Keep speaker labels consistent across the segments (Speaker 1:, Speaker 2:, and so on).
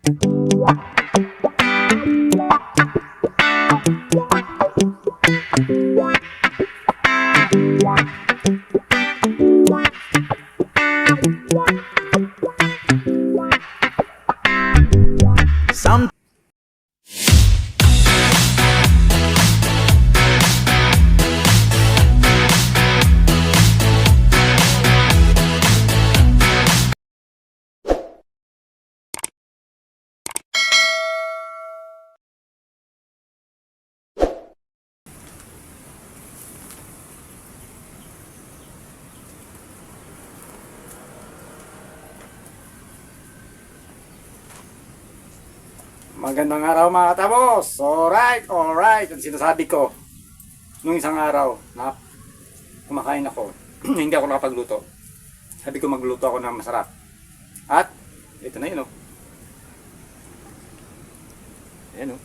Speaker 1: Some Magandang araw mga katamos. Alright. Ang sinasabi ko nung isang araw na kumakain ako, hindi ako nakapagluto. Sabi ko magluto ako ng masarap. At ito na yun, oh. Ayan, oh.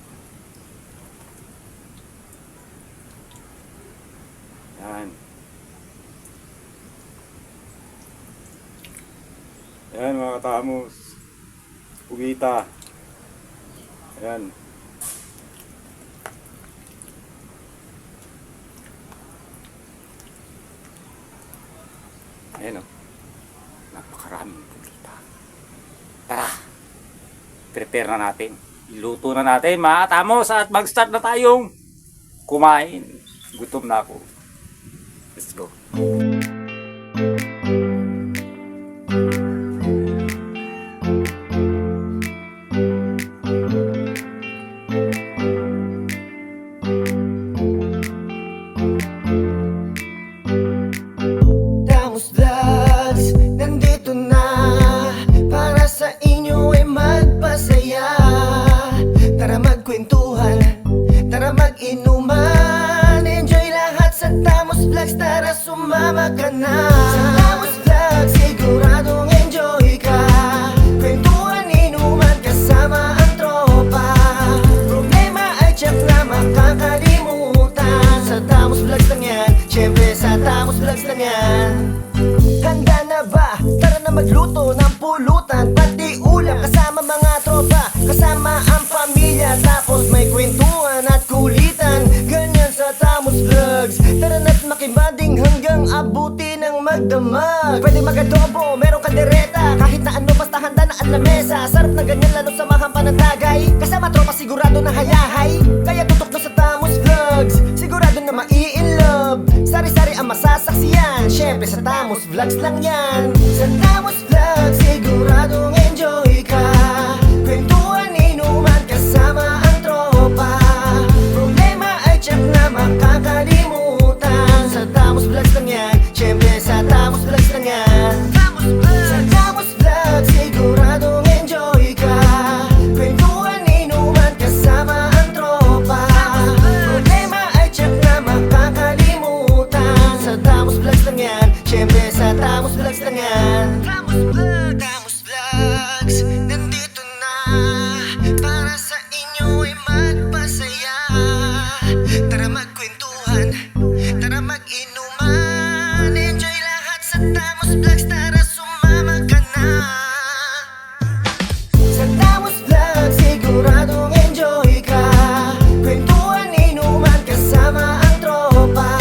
Speaker 1: Yan. Yan mga katamos. Ugita. Ayan. Ayan, o. Napakaraming pulita. Tara. Prepare na natin. Iluto na natin mga katamos at mag-start na tayong kumain. Gutom na ako. Let's go.
Speaker 2: Tara sumama ka na sa Tamos Vlog, siguradong enjoy ka. Kwentuhan, inuman kasama ang tropa. Problema ay tiyak na makakalimutan. Sa Tamos Vlogs lang yan, syempre sa Tamos Vlogs lang yan. Handa na ba? Tara na magluto ng pulutan, pati ulam kasama mga tropa, kasama ang pamilya. Tapos may kwentuhan at kulitan, ganyan sa Tamos Vlogs. Tara na't makibanding hanggang abuti ng magdamag. Pwede mag-adobo, meron kaldereta, kahit na ano basta handa na ang lamesa. Sarap na ganyan lalo samahan pa ng tagay, kasama tropa sigurado na hayahay. Kaya tutok na sa Tamos Vlogs, sigurado na mai-inlove. Sari-sari ang masasaksiyan, syempre sa Tamos Vlogs lang yan. Sa Tamos Vlogs, siguradong enjoy ka. Kwentuhan, inuman kasama ang tropa. Problema ay tiyak na makakalimutan. Sa Tamos Vlogs lang yan, syempre sa Tamos Vlogs lang yan. Sa Tamos Vlogs, siguradong enjoy ka. Kwentuhan, inuman kasama ang tropa. Problema ay tiyak na makakalimutan. Sa Tamos Vlogs lang yan, syempre sa Tamos Vlogs lang yan. Tamos Vlogs, nandito na para sa inyo ay magpasaya. Tara magkwentuhan, tara mag-inuman, enjoy lahat sa Tamos Vlogs, tara sumama ka na. Sa Tamos Vlogs, siguradong enjoy ka. Kwentuhan, inuman kasama ang tropa.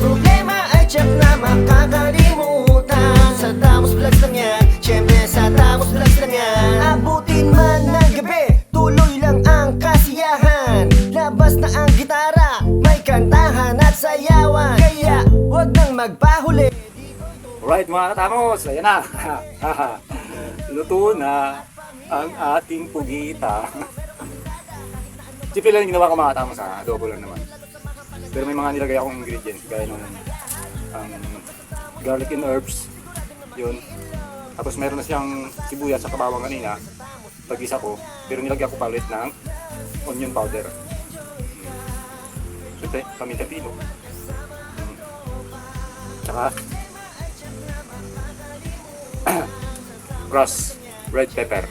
Speaker 2: Problema ay tiyak na makakalimutan. Sa Tamos Vlogs lang yan, syempre sa Tamos Vlogs lang yan. Abutin man ng gabi, tuloy lang ang kasiyahan. Labas na ang gitara, may kantahan at sayawan. Kaya huwag nang magpahuli.
Speaker 1: Alright mga katamos, ayan na. Luto na ang ating pugita. Simple lang yung ginawa ko mga katamos, ha? Adobo lang naman. Pero may mga nilagay akong ingredients gaya ng garlic and herbs. Yun. Tapos meron na siyang sibuyas sa kabawang kanina. Pag-isa ko, pero nilagyan ko palit ng onion powder. Siyempre, paminta pino. Tsaka gross red pepper.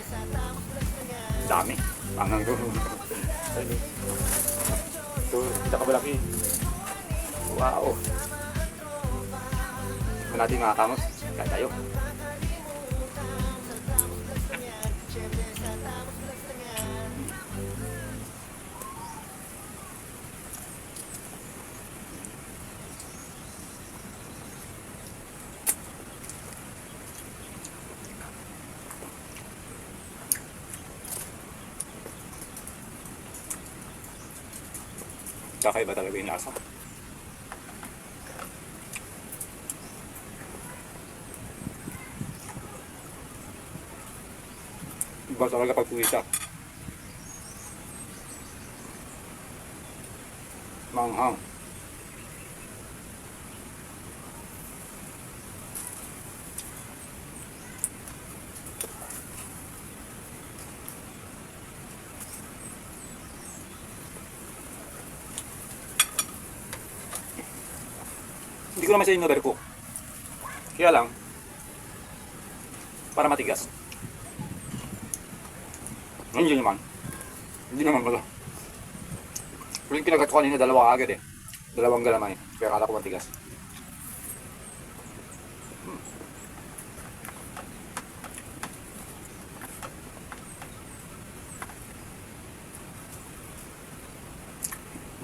Speaker 1: Dami. Pangang doon. Ito, tsaka malaki. Wow. Tignan natin mga kamos. Kaya tayo. Magkakaiba talaga yung lasa. Iba talaga pag puwisa. Manghang. Hindi ko naman siya in-overcook. Kaya lang, para matigas. Hindi naman. Hindi naman pala. Yung kinagat ko kanina, dalawa agad eh. Dalawang galamay. Kaya kala ko matigas.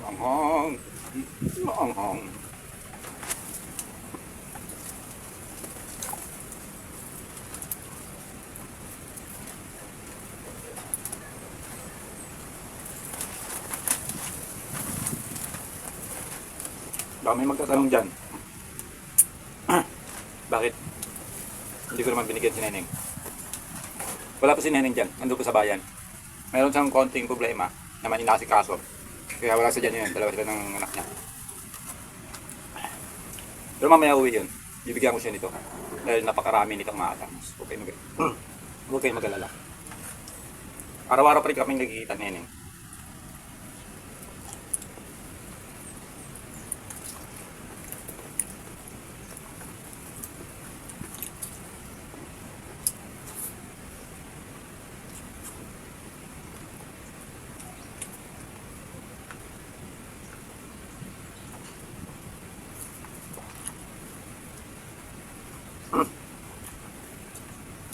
Speaker 1: Manghang. Manghang. Baka may magtatanong dyan. Bakit? Hindi ko naman binigyan si Neneng. Wala pa si Neneng dyan. Ando pa sa bayan. Mayroon siyang konting problema na inasikaso. Kaya wala siya dyan yun. Dalawa sila ng anak niya. Pero mamaya uwi yun. Bibigyan ko siya nito. Dahil napakarami nitong maatamos. Huwag kayo mag-alala. Araw-araw pa rin kami nagkikita ni Neneng.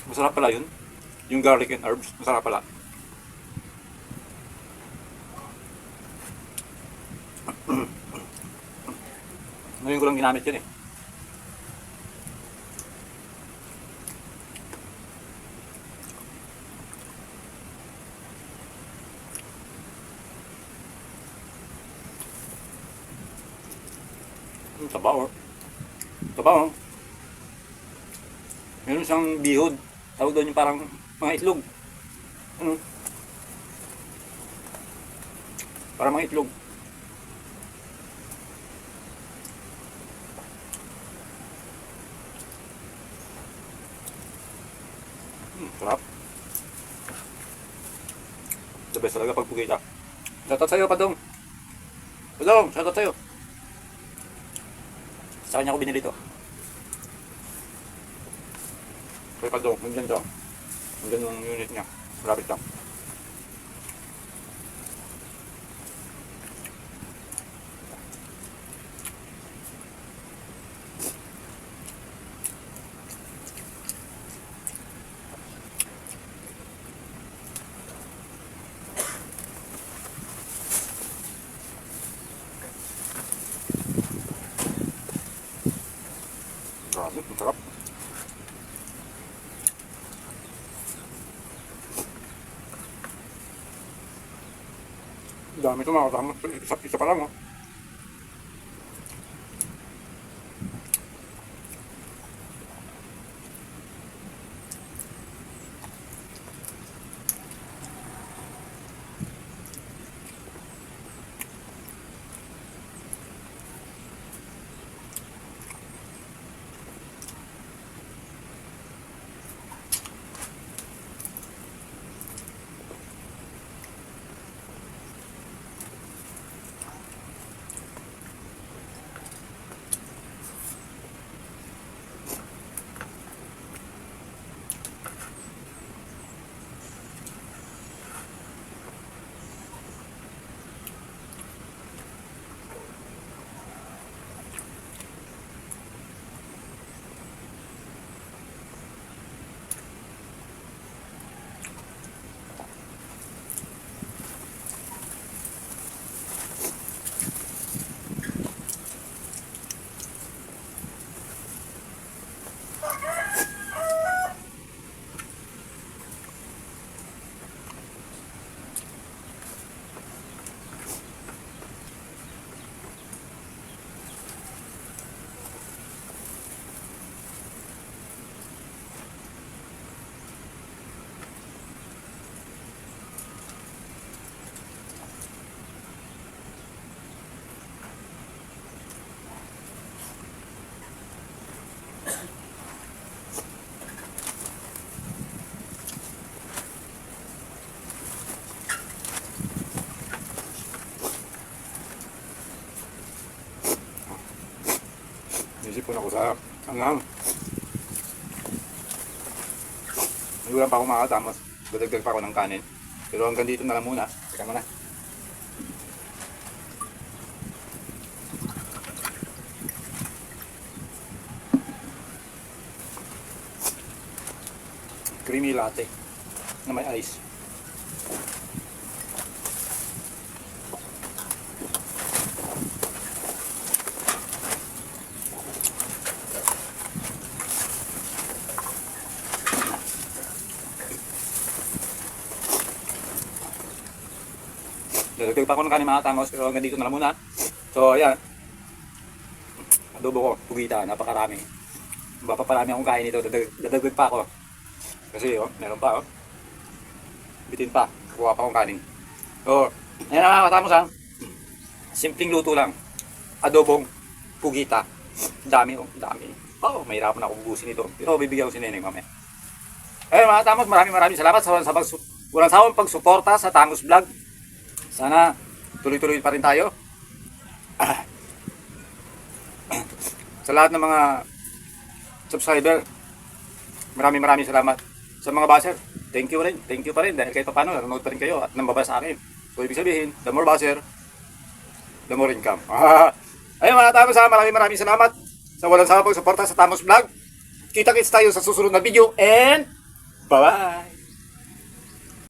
Speaker 1: Masarap pala yun. Yung garlic and herbs. Masarap pala. Ngayon ko lang ginamit yun eh. Tabaw. Tabaw. Meron siyang bihod. Tawag doon yung parang mga itlog. Ano? Parang mga itlog. Sarap. The best talaga pag pugita. Shoutout sa'yo, Padong. Padong, shoutout sa'yo. Sa kanya ko binili ito. Kaya Padong, nandiyan daw. Nandiyan yung unit niya. Malapit lang. Grabe, ang sarap. Dami ito makakasama. Isa pa lang, oh. Sisipon ako sa hanghang. May ulam pa ako mga katamos. Dadagdag pa ako ng kanin. Pero hanggang dito na lang muna. Teka muna. Creamy latte na may ice. Dadagdag pa ako ng kanin mga tamos, pero hanggang dito na lang muna. So ayan, adobo ko, pugita, napakarami. Mapaparami akong kain ito, dadagdag pa ako. Kasi meron pa bitin pa, kuha pa akong kanin. So, ayan na mga katamos ha. Simpleng luto lang. Adobong pugita. Dami dami. Mahirapan ako ubusin ito. Pero bibigyan ko si Neneng mamaya. Ayun mga katamos, maraming salamat sa walang sawang pagsuporta sa Tangos Vlog. Sana tuloy-tuloy pa rin tayo. Sa lahat ng mga subscriber, maraming salamat. Sa mga basher, thank you pa rin dahil kahit paano nanonood pa rin kayo at nambabasa sa akin. So ibig sabihin, the more basher, the more income. Ayun mga Tamos, maraming salamat sa walang sawang pagsuporta sa Tamos Vlog. Kita-kits tayo sa susunod na video and bye-bye!